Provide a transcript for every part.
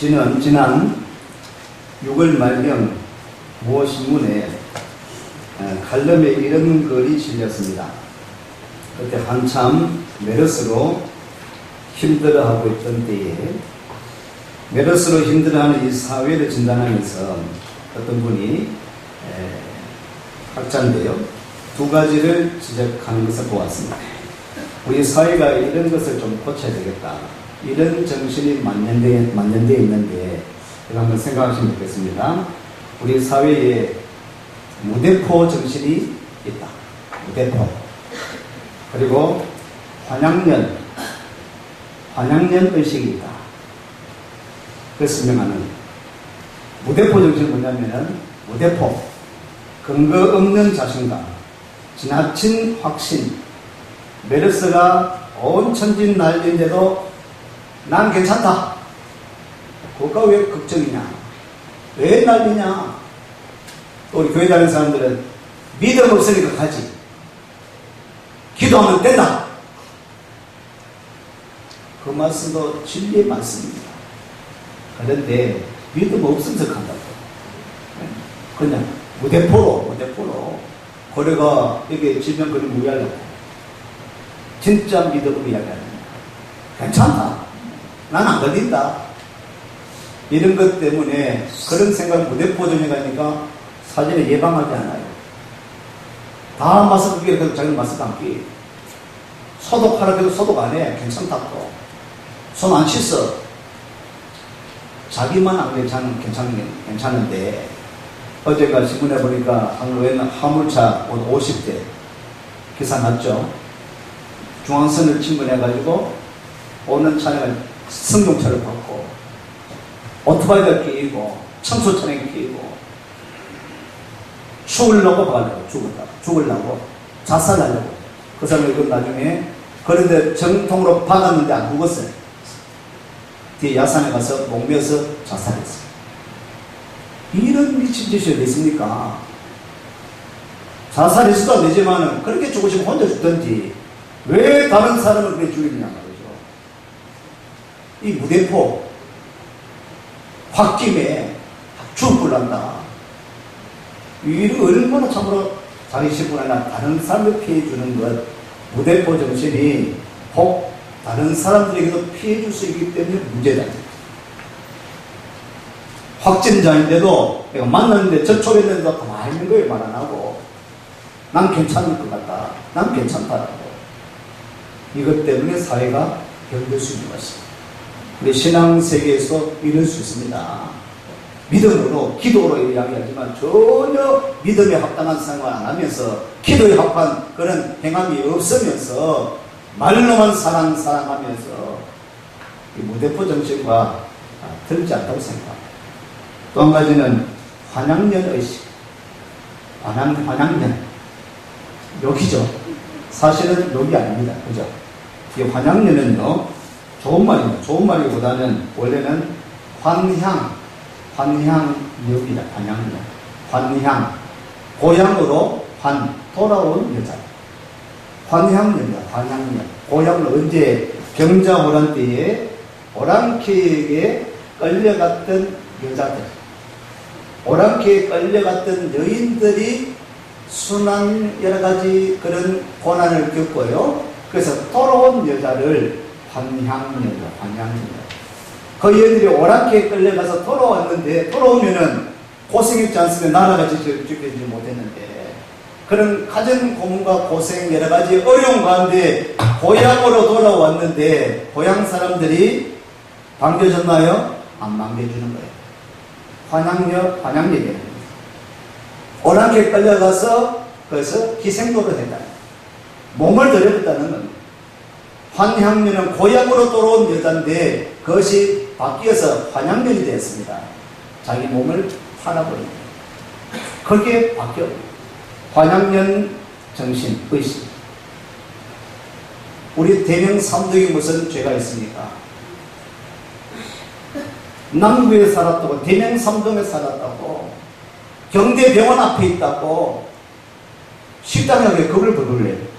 지난 6월 말경 모신문에 칼럼에 이런 글이 실렸습니다. 그때 한참 메르스로 힘들어하고 있던 때에 메르스로 힘들어하는 이 사회를 진단하면서 어떤 분이 학자인데요, 두 가지를 지적하는 것을 보았습니다. 우리 사회가 이런 것을 좀 고쳐야 되겠다, 이런 정신이 만연되어 있는데 제가 한번 생각하시면 좋겠습니다. 우리 사회에 무대포 정신이 있다. 무대포. 그리고 환양년 의식이 있다. 그래서 설명하는 무대포 정신이 뭐냐면은, 무대포, 근거 없는 자신감, 지나친 확신, 메르스가 온 천진 난리인데도 난 괜찮다. 그거 왜 걱정이냐? 왜 난리냐? 또 우리 교회 다니는 사람들은 믿음 없으니까 가지. 기도하면 된다. 그 말씀도 진리의 말씀입니다. 그런데 믿음 없으면서 간다고. 그냥 무대포로 고래가 이게 질병 걸리면 무리하려고. 진짜 믿음으로 이야기하는 거야. 괜찮다. 난 안 걸린다. 이런 것 때문에 그런 생각, 무대포전에 가니까 사전에 예방하지 않아요. 다 마스크 끼고 자기는 마스크 안 끼. 소독하라 해도 소독 안 해. 괜찮다고. 손 안 씻어. 자기만 안 괜찮은데, 어제가 신문에 보니까 한국에는 화물차 50대 기사 났죠. 중앙선을 침범해가지고 오는 차량을 승용차를 받고 오토바이가 끼이고 청소차량이 끼이고 죽으려고 자살하려고. 그 사람이 그 나중에 그런데 정통으로 받았는데 안 죽었어요. 뒤에 야산에 가서 목매어서 자살했어요. 이런 미친 짓이 어디 있습니까? 자살했어도 안 되지만은 그렇게 죽으시면 혼자 죽든지 왜 다른 사람을 그렇게 죽이느냐 말이죠. 이 무대포 홧김에 죽을란다. 이를 얼마나 참으로 자기 신분이나 다른 사람을 피해주는 것, 무대포 정신이 혹 다른 사람들에게도 피해줄 수 있기 때문에 문제다. 확진자인데도 내가 만났는데 접촉했는데도 가만히 있는 거예요. 말 안 하고. 난 괜찮을 것 같다. 난 괜찮다라고. 이것 때문에 사회가 병들 수 있는 것입니다. 우리 신앙세계에서 이럴 수 있습니다. 믿음으로, 기도로 이야기하지만 전혀 믿음에 합당한 생활 안 하면서 기도에 합한 그런 행함이 없으면서 말로만 사랑하면서 이 무대포 정신과 들지 않다고 생각합니다. 또 한 가지는 환양년 의식. 환양년. 욕이죠. 사실은 욕이 아닙니다. 그죠? 이 환양년은요, 좋은 말입니다. 좋은 말이보다는 원래는 환향력이다. 환양력. 환향. 고향으로 돌아온 여자. 환향력이다. 환향력. 고향을 언제 경자호란 때에 오랑캐에게 끌려갔던 여자들, 오랑캐에 끌려갔던 여인들이 순한 여러 가지 그런 고난을 겪고요. 그래서 돌아온 여자를 환향녀. 그 여인들이 오랑캐에 끌려가서 돌아왔는데, 돌아오면은 고생했지 않습니까? 나라가 지켜주지 못했는데, 그런 가정 고문과 고생 여러 가지 어려운 가운데 고향으로 돌아왔는데, 고향 사람들이 반겨줬나요? 안 반겨주는 거예요. 환양력이에요. 오랑캐에 끌려가서 그래서 기생도를 했다. 몸을 들여줬다는 건, 환향년은 고향으로 돌아온 여자인데 그것이 바뀌어서 환양년이 되었습니다. 자기 몸을 팔아버린 거예요. 그렇게 바뀌어요. 환양년 정신, 의식. 우리 대명삼동이 무슨 죄가 있습니까? 남구에 살았다고, 대명삼동에 살았다고, 경대병원 앞에 있다고, 식당에 겁을 버릴래요.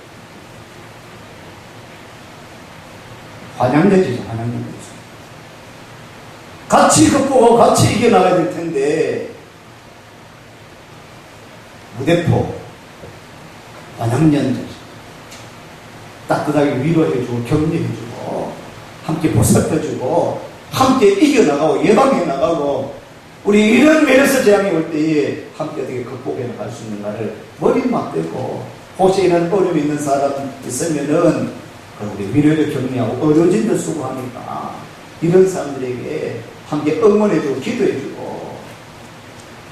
환양년이죠, 환양년. 같이 극복하고 같이 이겨나가야 될 텐데, 무대포, 완학년 따뜻하게 위로해주고 격려해주고 함께 보살펴주고 함께 이겨나가고 예방해나가고, 우리 이런 메르스 재앙이 올 때에 함께 어떻게 극복해 나갈 수 있는가를 머리 맞대고, 혹시 이런 어려움이 있는 사람 있으면은 우리 위로를 격려하고 어려워진 데 수고하니까 이런 사람들에게 함께 응원해주고 기도해주고,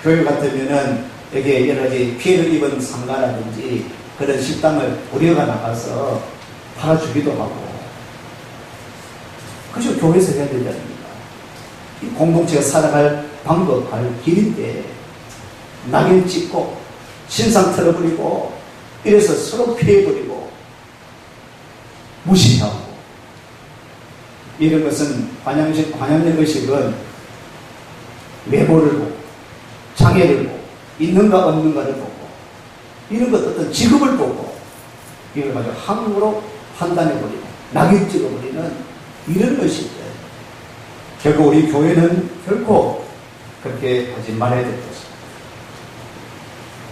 교회 같으면은 여기에 여러 가지 피해를 입은 상가라든지 그런 식당을 우리가 나가서 팔아주기도 하고, 그죠? 교회에서 해야 되지 않습니까? 이 공동체가 살아갈 방법, 갈 길인데, 낙인 찍고 신상 틀어버리고 이래서 서로 피해버리고 무시하고, 이런 것은 관양적 의식은 외모를 보고 장애를 보고 있는가 없는가를 보고 이런 것 어떤 직업을 보고 이걸 가지고 함부로 판단해버리고 낙인 찍어버리는 이런 의식들, 결국 우리 교회는 결코 그렇게 하지 말아야 될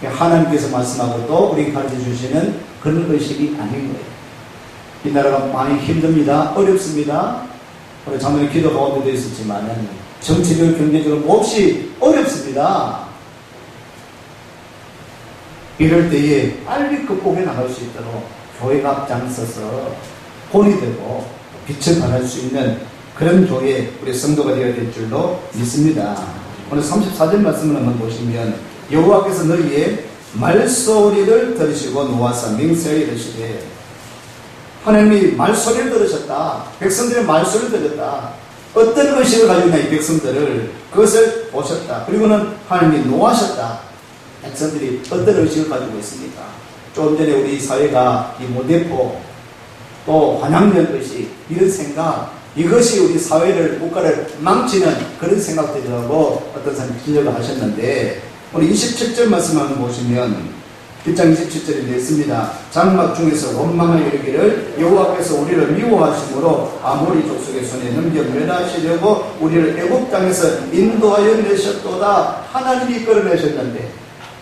것입니다. 하나님께서 말씀하고 또 우리 가르쳐 주시는 그런 의식이 아닌 거예요. 이 나라가 많이 힘듭니다. 어렵습니다. 우리 작년에 기도 가운데도 있었지만은 정치적으로 경제적으로 몹시 어렵습니다. 이럴 때에 빨리 극복해 나갈 수 있도록 교회가 앞장서서 본이 되고 빛을 발할 수 있는 그런 교회, 우리 성도가 되어야 될 줄로 믿습니다. 오늘 34절 말씀을 한번 보시면, 여호와께서 너희의 말소리를 들으시고 노하사 맹세하여 이르시되, 하나님이 말소리를 들으셨다. 백성들의 말소리를 들었다. 어떤 의식을 가지고 있나 이 백성들을, 그것을 보셨다. 그리고는 하나님이 노하셨다. 백성들이 어떤 의식을 가지고 있습니까? 좀 전에 우리 사회가 이 모대포, 또 환양면 의식, 이런 생각, 이것이 우리 사회를, 국가를 망치는 그런 생각들이라고 어떤 사람이 지적을 하셨는데, 우리 27절 말씀 한번 보시면 1장 27절에 냈습니다. 장막 중에서 원망을 이르기를 여호와께서 우리를 미워하심으로 아모리 족속의 손에 넘겨 멸하시려고 우리를 애굽 땅에서 인도하여 내셨도다. 하나님이 끌어내셨는데,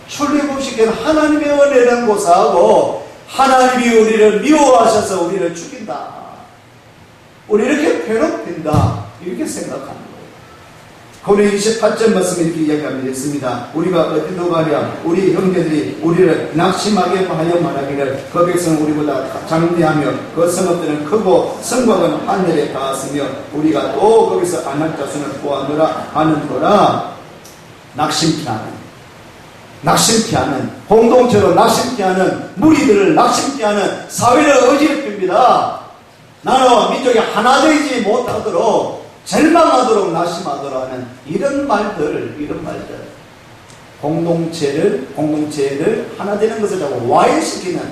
출애굽시킨 하나님의 은혜는 고사하고 하나님이 우리를 미워하셔서 우리를 죽인다, 우리 이렇게 괴롭힌다, 이렇게 생각하는 거예요. 고린도 28절 말씀에 이렇게 이야기하면 있습니다. 우리가 어디로 가랴? 우리 형제들이 우리를 낙심하게 하여 말하기를 그 백성은 우리보다 장대하며 그 성읍들은 크고 성곽은 하늘에 닿았으며 우리가 또 거기서 안할 자손을 보아노라 하는도라. 낙심케 하는 공동체로 낙심케 하는 무리들을 낙심케 하는 사회를 어지럽게 핍니다. 나라와 민족이 하나 되지 못하도록, 절망하도록, 낙심하도록 하는 이런 말들, 공동체를 하나 되는 것을 자꾸 와해시키는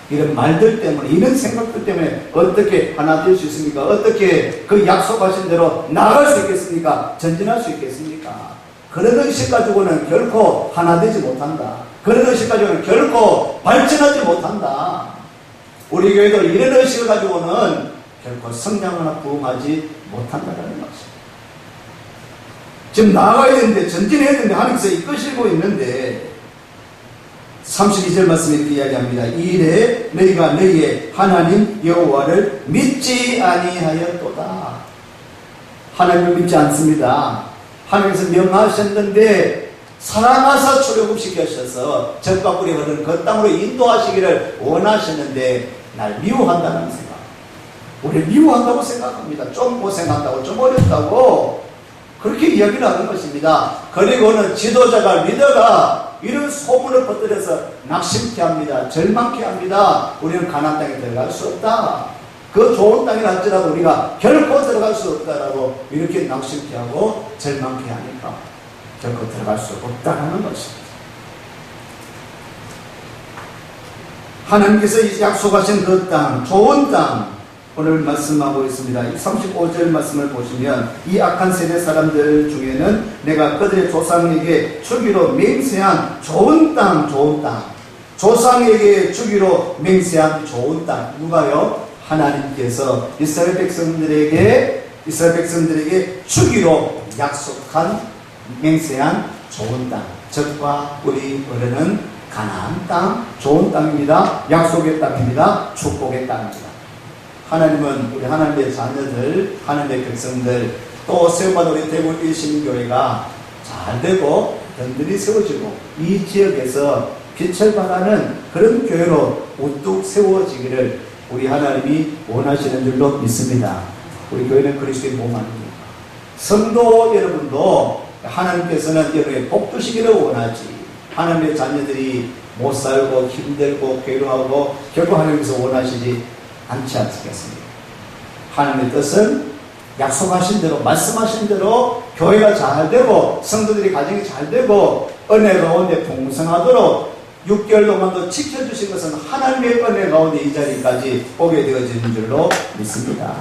이런 말들 때문에, 이런 생각들 때문에 어떻게 하나 될 수 있습니까? 어떻게 그 약속하신 대로 나아갈 수 있겠습니까? 전진할 수 있겠습니까? 그런 의식 가지고는 결코 하나 되지 못한다. 그런 의식 가지고는 결코 발전하지 못한다. 우리 교회도 이런 의식을 가지고는 결코 성장하나 부흥하지 못한다는 것입니다. 지금 나아가야 되는데, 전진해야 되는데 하나님께서 이끄시고 있는데, 32절 말씀에 이렇게 이야기합니다. 이래 너희가 너희의 하나님 여호와를 믿지 아니하였도다. 하나님을 믿지 않습니다. 하나님께서 명하셨는데 사랑하사 출애굽시키셔서 젖과 꿀이 흐르는 그 땅으로 인도하시기를 원하셨는데 날 미워한다는 생각, 우리를 미워한다고 생각합니다. 좀 고생한다고, 좀 어렵다고 그렇게 이야기를 하는 것입니다. 그리고는 지도자가, 리더가 이런 소문을 퍼뜨려서 낙심케 합니다. 절망케 합니다. 우리는 가나안 땅에 들어갈 수 없다. 그 좋은 땅이라 할지라도 우리가 결코 들어갈 수 없다라고 이렇게 낙심케 하고 절망케 하니까 결코 들어갈 수 없다는 것입니다. 하나님께서 약속하신 그 땅, 좋은 땅, 오늘 말씀하고 있습니다. 35절 말씀을 보시면 이 악한 세대 사람들 중에는 내가 그들의 조상에게 주기로 맹세한 좋은 땅, 조상에게 주기로 맹세한 좋은 땅. 누가요? 하나님께서 이스라엘 백성들에게 이스라엘 백성들에게 주기로 약속한 맹세한 좋은 땅, 젖과 꿀이 흐르는 가나안 땅, 좋은 땅입니다. 약속의 땅입니다. 축복의 땅입니다. 하나님은 우리 하나님의 자녀들, 하나님의 백성들, 또 세워받은 우리 대구 일심교회가 잘 되고 든든히 세워지고 이 지역에서 빛을 발하는 그런 교회로 우뚝 세워지기를 우리 하나님이 원하시는 줄로 믿습니다. 우리 교회는 그리스도의 몸 아닙니까? 성도 여러분도 하나님께서는 여러분의 복 주시기를 원하지, 하나님의 자녀들이 못 살고 힘들고 괴로워하고 결국 하나님께서 원하시지 않지 않겠습니까? 하나님의 뜻은 약속하신 대로, 말씀하신 대로 교회가 잘 되고 성도들이 가정이 잘 되고 은혜 가운데 풍성하도록 6개월 동안도 지켜주신 것은 하나님의 은혜 가운데 이 자리까지 오게 되어지는 줄로 믿습니다.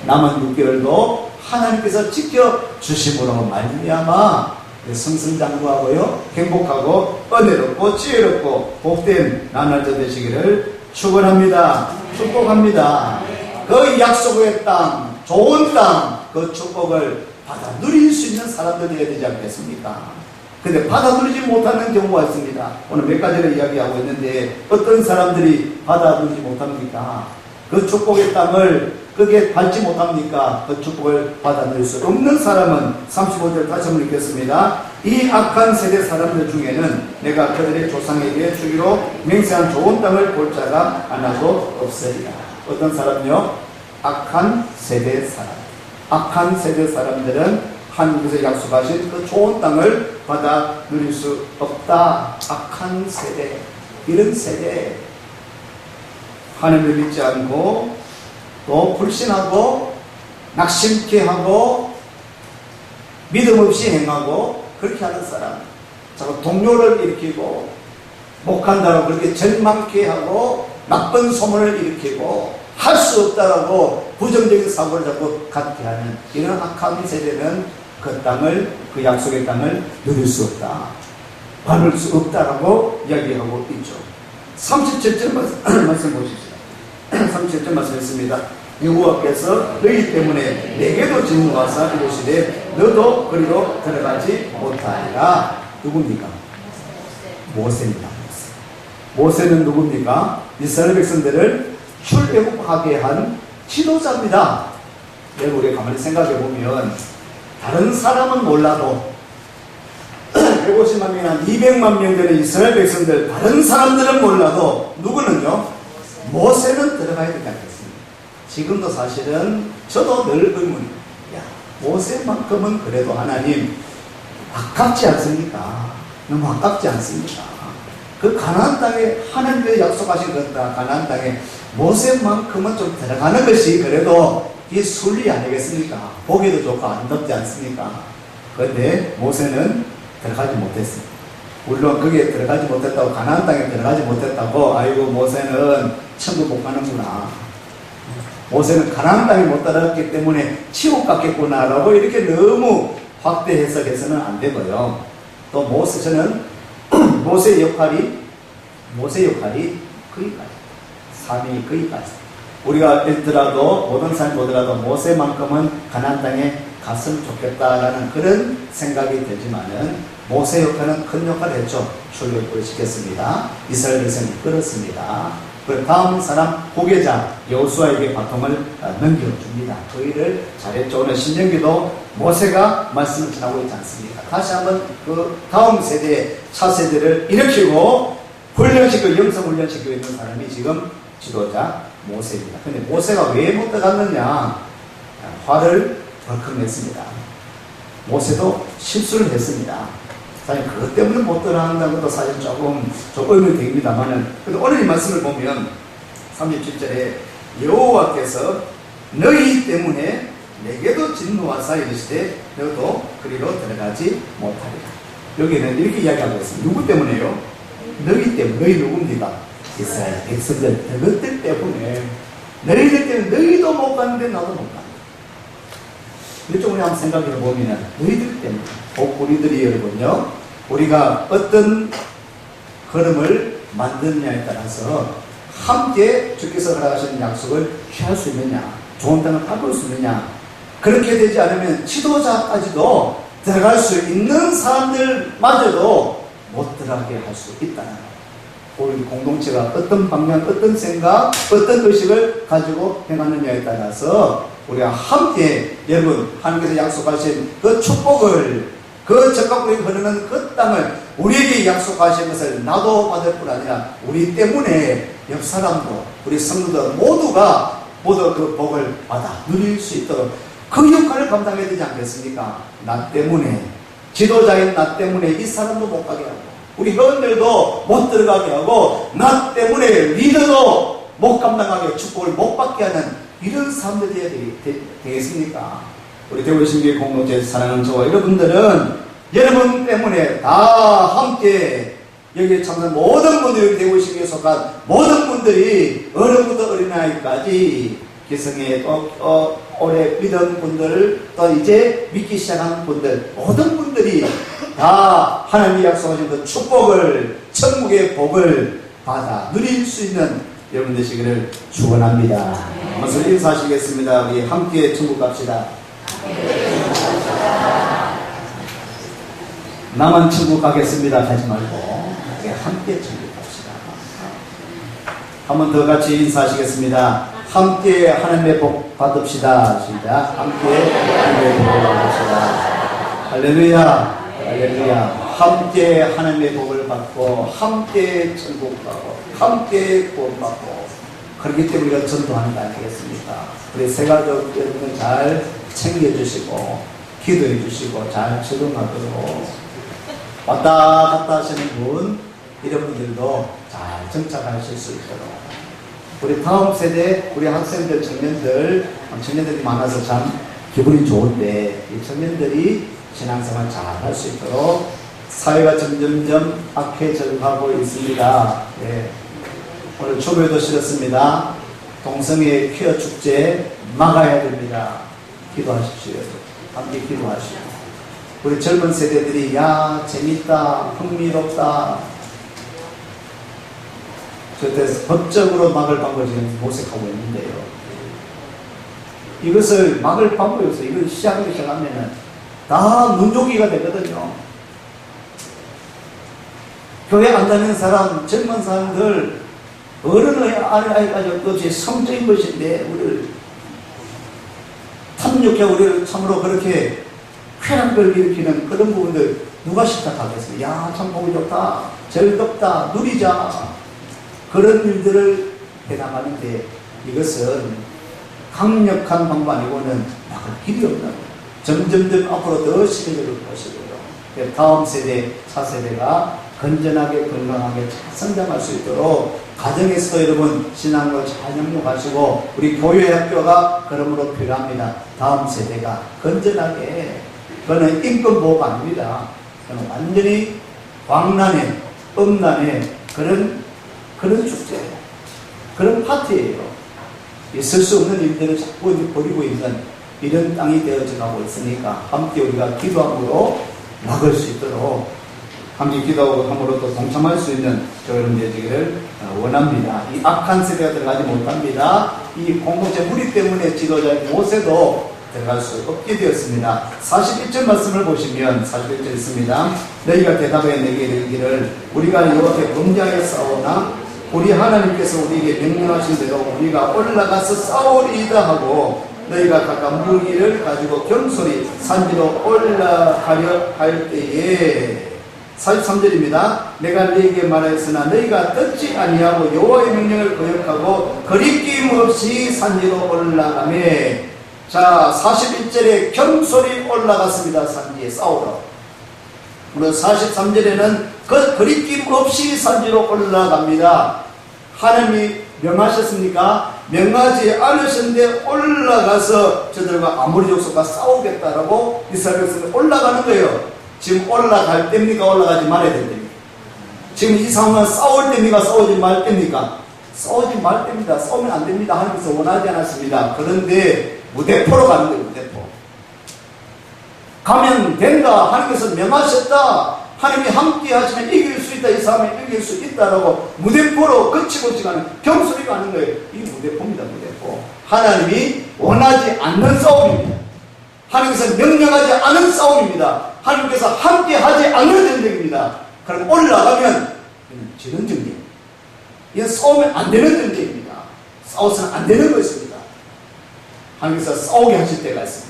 남은 6개월도 하나님께서 지켜주심으로 말미암아 승승장구하고요, 행복하고 은혜롭고 지혜롭고 복된 나날도 되시기를 축원합니다. 축복합니다. 그 약속의 땅, 좋은 땅, 그 축복을 받아 누릴 수 있는 사람들이 되어야 되지 않겠습니까? 근데 받아 누리지 못하는 경우가 있습니다. 오늘 몇 가지를 이야기하고 있는데 어떤 사람들이 받아 누리지 못합니까? 그 축복의 땅을 그게 밟지 못합니까? 그 축복을 받아 누릴 수 없는 사람은 35절 다시 한번 읽겠습니다. 이 악한 세대 사람들 중에는 내가 그들의 조상에게 주기로 맹세한 좋은 땅을 볼 자가 하나도 없으리라. 어떤 사람요? 악한 세대 사람. 악한 세대 사람들은 하나님께서 약속하신 그 좋은 땅을 받아 누릴 수 없다. 악한 세대, 이런 세대, 하나님을 믿지 않고 또 불신하고 낙심케 하고 믿음 없이 행하고 그렇게 하는 사람, 자꾸 동료를 일으키고 목한다고 그렇게 절망케 하고 나쁜 소문을 일으키고 할 수 없다라고 부정적인 사고를 자꾸 갖게 하는 이런 악한 세대는 그 땅을, 그 약속의 땅을 누릴 수 없다, 받을 수 없다라고 이야기하고 있죠. 37절 말씀 보십시오. 37절 말씀했습니다. 여호와께서 너희 때문에 내게도 진노하사 이르시되 너도 그리로 들어가지 못하리라. 누굽니까? 모세입니다. 모세는 누굽니까? 이스라엘 백성들을 출애굽하게 한 지도자입니다. 여러분, 우리 가만히 생각해 보면 다른 사람은 몰라도 150만 명이나 200만 명 되는 이스라엘 백성들, 다른 사람들은 몰라도 누구는요? 모세는 들어가야 되지 않겠습니까? 지금도 사실은 저도 늘 의문이에요. 야, 모세만큼은 그래도 하나님 아깝지 않습니까? 너무 아깝지 않습니까? 그 가나안 땅에 하나님께서 약속하신 것다, 가나안 땅에 모세만큼은 좀 들어가는 것이 그래도 이 순리 아니겠습니까? 보기도 좋고 아름답지 않습니까? 그런데 모세는 들어가지 못했습니다. 물론 거기에 들어가지 못했다고, 가나안 땅에 들어가지 못했다고 아이고 모세는 천국 못 가는구나, 모세는 가나안 땅에 못 들어갔기 때문에 지옥 갔겠구나 라고 이렇게 너무 확대 해석해서는 안 되고요. 또 모세는 모세의 역할이 거기까지, 삶이 거기까지. 우리가 읽더라도 모든 사람이 보더라도 모세만큼은 가나안 땅에 갔으면 좋겠다라는 그런 생각이 들지만은 모세 역할은 큰 역할을 했죠. 출애굽을 시켰습니다. 이스라엘 백성이 끌었습니다. 그 다음 사람 후계자 여호수아에게 바통을 넘겨줍니다. 그 일을 잘했죠. 오늘 신명기도 모세가 말씀을 전하고 있지 않습니까? 다시 한번 그 다음 세대, 차세대를 일으키고 훈련시키고 영성훈련시키고 있는 사람이 지금 지도자 모세입니다. 근데 모세가 왜 못 들어갔느냐? 화를 벌컥 냈습니다. 모세도 실수를 했습니다. 사실 그것 때문에 못 들어간다는 것도 사실 조금 의문이 됩니다만은, 그래도 오늘 이 말씀을 보면 37절에 여호와께서 너희 때문에 내게도 진노하사 이르시되 너도 그리로 들어가지 못하리라. 여기는 이렇게 이야기하고 있습니다. 누구 때문에요? 너희 때문에. 너희 누굽니까? 이스라엘 백성들, 너희들 때문에. 너희들 때문에 너희도 못 가는데 나도 못 간다. 이쪽으로 한번 생각해 보면 너희들 때문에. 우리들이 여러분요, 우리가 어떤 걸음을 만드느냐에 따라서 함께 주께서 허락하시는 약속을 취할 수 있느냐, 좋은 땅을 밟을 수 있느냐, 그렇게 되지 않으면 지도자까지도 들어갈 수 있는 사람들마저도 못 들어가게 할 수 있다는 거예요. 우리 공동체가 어떤 방향, 어떤 생각, 어떤 의식을 가지고 행하느냐에 따라서 우리가 함께 여러분 하나님께서 약속하신 그 축복을, 그 적각물이 흐르는 그 땅을 우리에게 약속하신 것을 나도 받을 뿐 아니라 우리 때문에 옆 사람도 우리 성도들 모두가 모두 그 복을 받아 누릴 수 있도록 그 역할을 감당해야 되지 않겠습니까? 나 때문에, 지도자인 나 때문에 이 사람도 못 가게 하고 우리 회원들도 못 들어가게 하고 나 때문에 리더도 못 감당하게 축복을 못 받게 하는 이런 사람들이 되겠습니까? 우리 대구신교회 공동체 사랑하는 저와 여러분들은 여러분 때문에 다 함께 여기에 참여한 모든 분들이 대구신교회에 속한 모든 분들이 어른부터 어린아이까지 기성에 또 오래 믿은 분들 또 이제 믿기 시작한 분들 모든 분들이 다 하나님이 약속하신 그 축복을 천국의 복을 받아 누릴 수 있는 여러분 되시기를 축원합니다. 먼저 인사하시겠습니다. 우리 함께 천국 갑시다. 나만 천국 가겠습니다 하지 말고 함께 천국 갑시다. 한 번 더 같이 인사하시겠습니다. 함께 하나님의 복 받읍시다. 시작. 함께 하나님의 복을 받읍시다. 할렐루야. 할렐루야. 함께 하나님의 복을 받고 함께 천국 가고 함께 구원받고 그렇기 때문에 우리가 전도하는 거 아니겠습니까? 우리 세가족 여러분을 잘 챙겨주시고 기도해 주시고 잘 적응하도록 왔다 갔다 하시는 분 이런 분들도 잘 정착하실 수 있도록 우리 다음 세대 우리 학생들 청년들이 많아서 참 기분이 좋은데 이 청년들이 신앙생활 잘 할 수 있도록 사회가 점점점 악해져 가고 있습니다. 예. 오늘 초교도 실었습니다. 동성애 퀴어 축제 막아야 됩니다. 기도하십시오. 함께 기도하십시오. 우리 젊은 세대들이 야 재밌다 흥미롭다 그때 법적으로 막을 방법을 지금 모색하고 있는데요. 이것을 막을 방법이 없어요. 이걸 시작하기 시작하면은 다 문조기가 되거든요. 교회 안 다니는 사람, 젊은 사람들, 어른의 아이까지 없이 성적인 것인데, 우리를 탐욕해 우리를 참으로 그렇게 쾌락을 일으키는 그런 부분들 누가 싫다하겠어요? 야, 참 보기 좋다, 즐겁다, 누리자. 그런 일들을 해나가는데 이것은 강력한 방법 아니고는 막을 길이 없는 거예요. 점점점 앞으로 더 시대를 보시고요. 다음 세대, 차세대가 건전하게 건강하게 잘 성장할 수 있도록 가정에서도 여러분 신앙을 잘 영육하시고 우리 교회 학교가 그러므로 필요합니다. 다음 세대가 건전하게 그거는 인권보호가 아닙니다. 그건 완전히 광란의 음란의 그런 축제예요. 그런 파티예요. 있을 수 없는 일들을 자꾸 버리고 있는 이런 땅이 되어져 가고 있으니까 함께 우리가 기도함으로 막을 수 있도록 함께 기도함으로 또 동참할 수 있는 저런 되기를 원합니다. 이 악한 세대가 들어가지 못합니다. 이 공동체 무리 때문에 지도자의 모세도 들어갈 수 없게 되었습니다. 41절 말씀을 보시면 41절 있습니다. 너희가 대답해 내게 이르기를 우리가 여호와께 범죄하여 싸우나 우리 하나님께서 우리에게 명령하신 대로 우리가 올라가서 싸우리이다 하고 너희가 각각 무기를 가지고 경솔히 산지로 올라가려 할 때에 43절입니다. 내가 너희에게 말하였으나 너희가 듣지 아니하고 여호와의 명령을 거역하고 거리낌 없이 산지로 올라가매. 자, 41절에 경솔히 올라갔습니다. 산지에 싸우러. 그리고 43절에는 그 거리낌 없이 산지로 올라갑니다. 하나님이 명하셨습니까? 명하지 않으셨는데 올라가서 저들과 아모리 족속과 싸우겠다라고 이스라엘 백성이 올라가는 거예요. 지금 올라갈 때입니까? 올라가지 말아야 됩니까? 지금 이 상황은 싸울 때입니까? 싸우지 말 때입니까? 싸우지 말 때입니다. 싸우면 안 됩니다. 하나님께서 원하지 않았습니다. 그런데 무대포로 가는 거예요. 무대포. 가면 된다. 하나님께서 명하셨다. 하나님이 함께 하시면 이길 수 있다. 이 사람을 이길 수 있다라고 무대포로 거치고 지가는 경솔이 가는 거예요. 이 무대포입니다. 무대포. 하나님이 원하지 않는 싸움입니다. 하나님께서 명령하지 않은 싸움입니다. 하나님께서 함께 하지 않는 전쟁입니다. 그럼 올라가면 이건 지는 전쟁. 이건 싸우면 안 되는 전쟁입니다. 싸워서는 안 되는 것입니다. 하나님께서 싸우게 하실 때가 있습니다.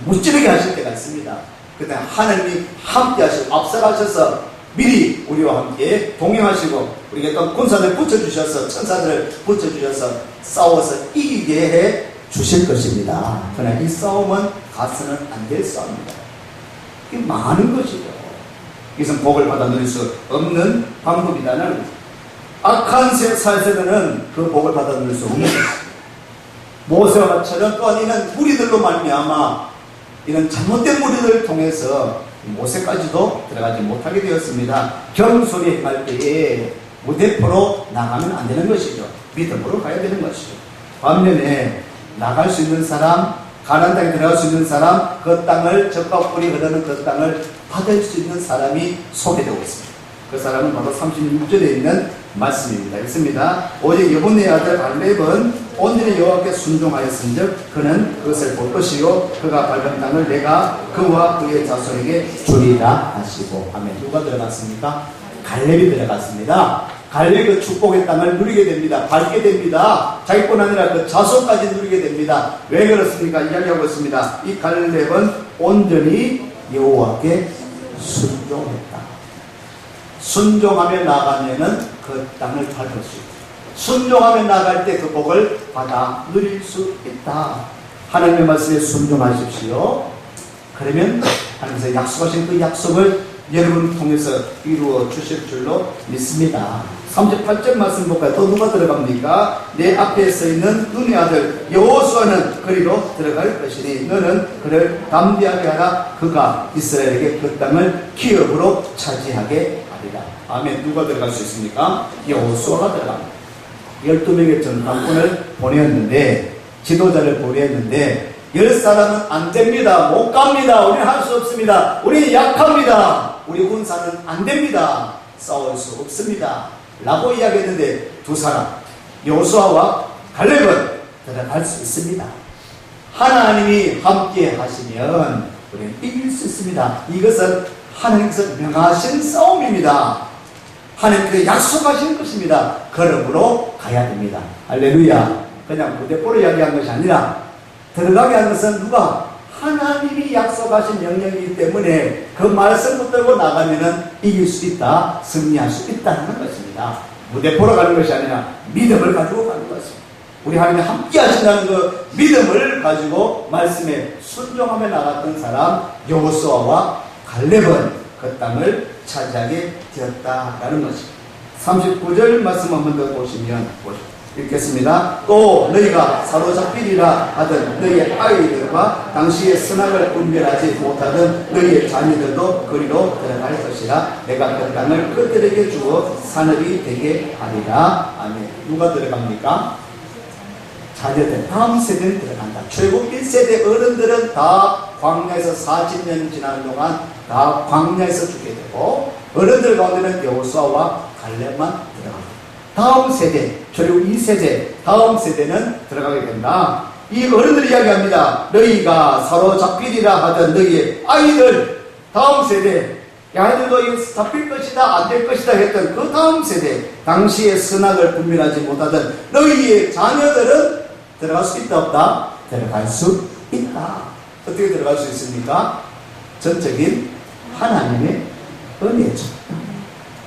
무찌르게 하실 때가 있습니다. 그때 하나님이 함께 하시고 앞서가셔서 미리 우리와 함께 동행하시고 우리에게 또 군사들 붙여주셔서 천사들을 붙여주셔서 싸워서 이기게 해 주실 것입니다. 그러나 이 싸움은 가서는 안 될 싸움입니다. 이게 많은 것이죠. 이것은 복을 받아 누릴 수 없는 방법이다는 악한 사세대는 그 복을 받아 누릴 수 없는 것입니다. 모세와 같이는 또한 이는 무리들로 말미암아 이런 잘못된 무리들을 통해서 모세까지도 들어가지 못하게 되었습니다. 경솔이 행할 때에 무대포로 나가면 안 되는 것이죠. 믿음으로 가야 되는 것이죠. 반면에 나갈 수 있는 사람, 가나안 땅에 들어갈 수 있는 사람, 그 땅을 젖과 꿀이 흐르는 그 땅을 받을 수 있는 사람이 소개되고 있습니다. 그 사람은 바로 36절에 있는 말씀입니다. 읽습니다. 오직 여분의 아들 갈렙은 온전히 여호와께 순종하였은즉 그는 그것을 볼 것이요 그가 밟은 땅을 내가 그와 그의 자손에게 주리라 하시고. 아멘. 누가 들어갔습니까? 갈렙이 들어갔습니다. 갈렙이 그 축복의 땅을 누리게 됩니다. 밟게 됩니다. 자기뿐 아니라 그 자손까지 누리게 됩니다. 왜 그렇습니까? 이야기하고 있습니다. 이 갈렙은 온전히 여호와께 순종했다. 순종하며 나가면은 그 땅을 밟을 수 있다. 순종하며 나갈 때 그 복을 받아 누릴 수 있다. 하나님의 말씀에 순종하십시오. 그러면 하나님께서 약속하신 그 약속을 여러분 통해서 이루어 주실 줄로 믿습니다. 38절 말씀 볼까요? 또 누가 들어갑니까? 내 앞에 서 있는 눈의 아들 여호수아는 그리로 들어갈 것이니 너는 그를 담대하게 하라. 그가 이스라엘에게 그 땅을 기업으로 차지하게 하리라. 아멘. 누가 들어갈 수 있습니까? 여호수아가 들어갑니다. 12명의 전당꾼을 보냈는데, 지도자를 보냈는데 10사람은 안 됩니다. 못 갑니다. 우리는 할 수 없습니다. 우리는 약합니다. 우리 군사는 안 됩니다. 싸울 수 없습니다. 라고 이야기했는데 두 사람, 여호수아와 갈렙은 들어갈 수 있습니다. 하나님이 함께 하시면 우리는 이길 수 있습니다. 이것은 하나님께서 명하신 싸움입니다. 하나님께서 약속하신 것입니다. 그러므로 가야 됩니다. 할렐루야. 그냥 무대포로 이야기한 것이 아니라 들어가게 한 것은 누가? 하나님이 약속하신 명령이기 때문에 그 말씀 붙들고 나가면은 이길 수 있다, 승리할 수 있다는 것입니다. 무대포로 가는 것이 아니라 믿음을 가지고 가는 것입니다. 우리 하나님이 함께 하신다는 그 믿음을 가지고 말씀에 순종하며 나갔던 사람 여호수아와 갈렙은 그 땅을 차지하게 되었다라는 것입니다. 39절 말씀 한 번 더 보시면 읽겠습니다. 또 너희가 사로잡히리라 하던 너희의 아이들과 당시의 선악을 분별하지 못하던 너희의 자녀들도 그리로 들어갈 것이라. 내가 그 땅을 그들에게 주어 산업이 되게 하리라. 아멘. 누가 들어갑니까? 자녀들, 다음 세대는 들어간다. 최고 1세대 어른들은 다 광야에서 40년 지나는 동안 다 광야에서 죽게 되고, 어른들 가운데는 여호수아와 갈렙만 들어간다. 다음 세대, 그리고 2세대, 다음 세대는 들어가게 된다. 이 어른들이 이야기합니다. 너희가 사로잡히리라 하던 너희의 아이들, 다음 세대, 아이들도 이거 잡힐 것이다, 안 될 것이다 했던 그 다음 세대, 당시에 선악을 분별하지 못하던 너희의 자녀들은 들어갈 수 있다, 없다? 들어갈 수 있다. 어떻게 들어갈 수 있습니까? 전적인 하나님의 은혜죠.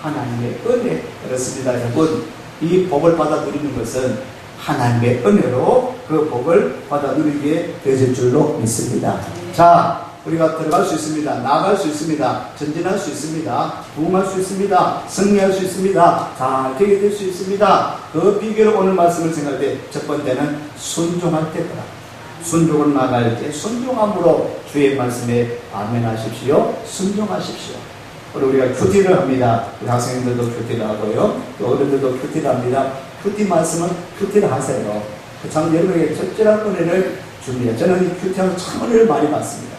하나님의 은혜. 그렇습니다, 여러분. 이 복을 받아 누리는 것은 하나님의 은혜로 그 복을 받아 누리게 되질 줄로 믿습니다. 자, 우리가 들어갈 수 있습니다. 나갈 수 있습니다. 전진할 수 있습니다. 부흥할 수 있습니다. 승리할 수 있습니다. 잘 되게 될 수 있습니다. 그 비결을 오늘 말씀을 생각할 때 첫 번째는 순종할 때더라. 순종을 나갈 때 순종함으로 주의 말씀에 아멘 하십시오. 순종하십시오. 우리가 큐티를 합니다. 우리 학생들도 큐티를 하고요. 또 어른들도 큐티를 합니다. 큐티 말씀은 큐티를 하세요. 참 여러분에게 적절한 은혜를 줍니다. 저는 이 큐티하면서 참 은혜를 많이 받습니다.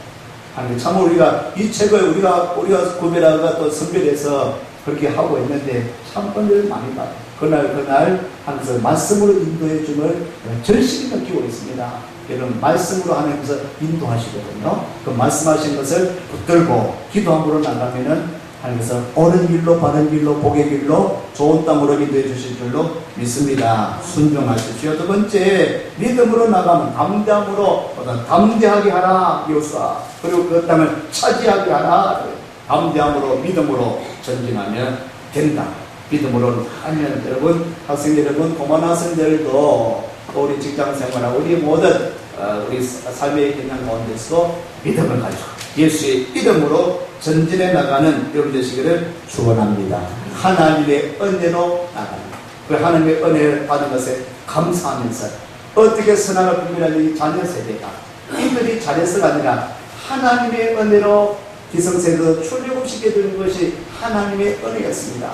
아니, 참 우리가 이 책을 우리가 구별하고 또 선별해서 그렇게 하고 있는데 참 은혜를 많이 받아요. 그날 하면서 말씀으로 인도해 줌을 절실히 느끼고 있습니다. 여러분 말씀으로 하면서 인도하시거든요. 그 말씀하신 것을 붙들고 기도함으로 나가면은 하나님께서 옳은 길로 바른 길로 복의 길로 좋은 땅으로 인도해 주실 줄로 믿습니다. 순종하십시오. 두 번째, 믿음으로 나가면 담대함으로 담대하게 하라 여호수아. 그리고 그 땅을 차지하게 하라. 담대함으로 믿음으로 전진하면 된다. 믿음으로 하면 여러분, 학생 여러분, 고만 학생들도 또 우리 직장 생활하고 우리 모든 우리 삶의 현장 가운데서 믿음을 가지고 예수의 이름으로 전진해 나가는 여러분 되시기를 축원합니다. 하나님의 은혜로 나가는 그 하나님의 은혜를 받은 것에 감사하면서 어떻게 선악을 분별하는 이 자녀 세대가 이들이 잘해서가 아니라 하나님의 은혜로 기성세대도 출애굽시켜 주는 것이 하나님의 은혜였습니다.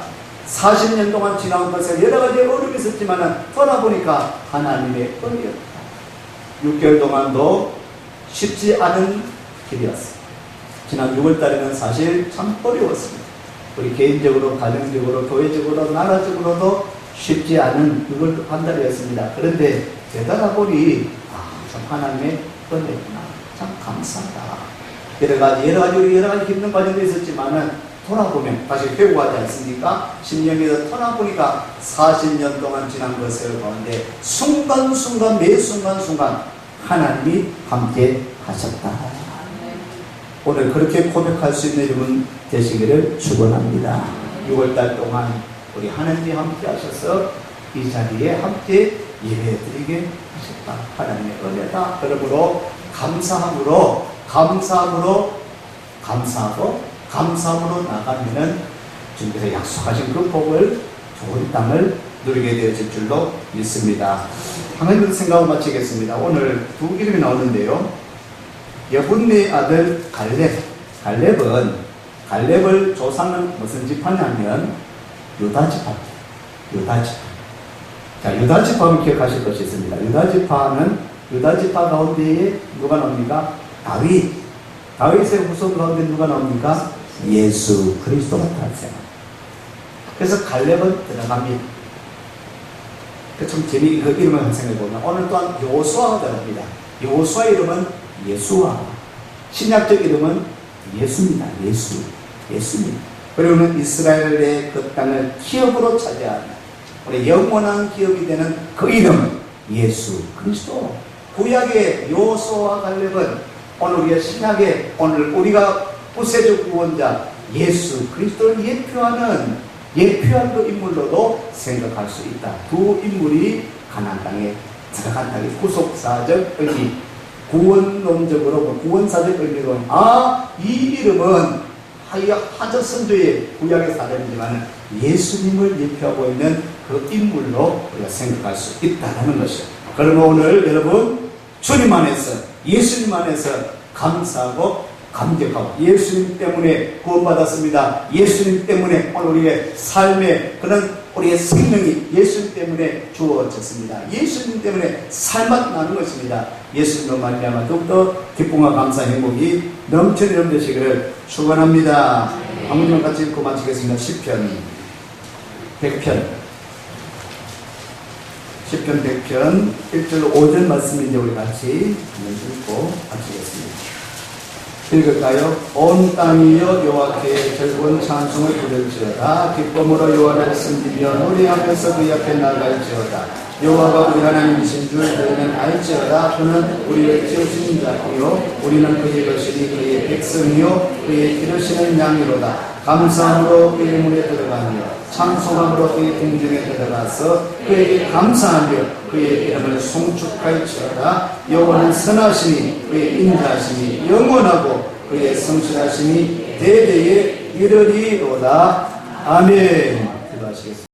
40년 동안 지나온 것에 여러 가지 어려움이 있었지만 돌아보니까 하나님의 은혜였다. 6개월 동안도 쉽지 않은 길이었습니다. 지난 6월달에는 사실 참 어려웠습니다. 우리 개인적으로, 가정적으로, 교회적으로, 나라적으로도 쉽지 않은 6월 한 달이었습니다. 그런데 되돌아보니 참 하나님의 은혜구나. 참 감사하다. 여러 가지 힘든 과정도 있었지만은 돌아보면 다시 회고하지 않습니까? 심령에서 돌아보니까 40년 동안 지난 것을 가운데 순간순간 매 순간순간 하나님이 함께 하셨다. 오늘 그렇게 고백할 수 있는 여러분 되시기를 축원합니다. 6월달 동안 우리 하나님이 함께 하셔서 이 자리에 함께 예배드리게 하셨다. 하나님의 은혜다. 그러므로 감사함으로 나가면은 주님께서 약속하신 그 복을 좋은 땅을 누리게 되어질 줄로 믿습니다. 하나님의 생각을 마치겠습니다. 오늘 두 이름이 나오는데요. 여분네 아들 갈렙을 조상은 무슨 지파냐면 유다지파. 자, 유다지파는 기억하실 것이 있습니다. 유다지파 가운데에 누가 나옵니까? 다윗의 후손 가운데 누가 나옵니까? 예수 그리스도가 탄생합니다. 그래서 갈렙은 들어갑니다. 좀 재미있는 그 이름을 생각해보면 오늘 또한 여호수아가 들어갑니다. 여호수아 이름은 예수와 신약적 이름은 예수입니다. 예수입니다. 그리고는 이스라엘의 그 땅을 기업으로 차지하는 우리 영원한 기업이 되는 그 이름 예수 그리스도. 구약의 여호수아와 갈렙은 오늘 우리가 신약의 오늘 우리가 구세주 구원자 예수 그리스도를 예표한 그 인물로도 생각할 수 있다. 두 인물이 가나안 땅에 들어간 땅의 구속사적 의미, 구원론적으로 구원사적 의미로 이 이름은 하저 선조의 구약의 사람이지만 예수님을 예표하고 있는 그 인물로 우리가 생각할 수 있다는 것이죠. 그러면 오늘 여러분 주님 안에서 예수님 안에서 감사하고 감격하고 예수님 때문에 구원받았습니다. 예수님 때문에 오늘 우리의 삶의 그런 우리의 생명이 예수님 때문에 주어졌습니다. 예수님 때문에 삶맛 나는 것입니다. 예수님으로 말미암아 더욱더 기쁨과 감사 행복이 넘치는 여러분 되시기를 축원합니다. 아무튼 같이 읽고 마치겠습니다. 시편 100편 1절 5절 말씀인데 우리 같이 읽고 마치겠습니다. 읽을까요? 온 땅이여 여호와께 즐거운 찬송을 부를지어다. 기쁨으로 여호와를 섬기며 노래하면서 그의 앞에 나갈지어다. 여호와가 우리 하나님이신 줄 너희는 알지어다. 그는 우리를 지으신 자이요 우리는 그의 것이니 그의 백성이요 그의 기르시는 양이로다. 감사함으로 그의 문에 들어가며 찬송함으로 그의 궁중에 들어가서 그에게 감사하며 그의 이름을 송축할지어다. 여호와는 선하시니 그의 인자하심이 영원하고 그의 성실하심이 대대에 이르리로다. 아멘. 기도하시겠습니다.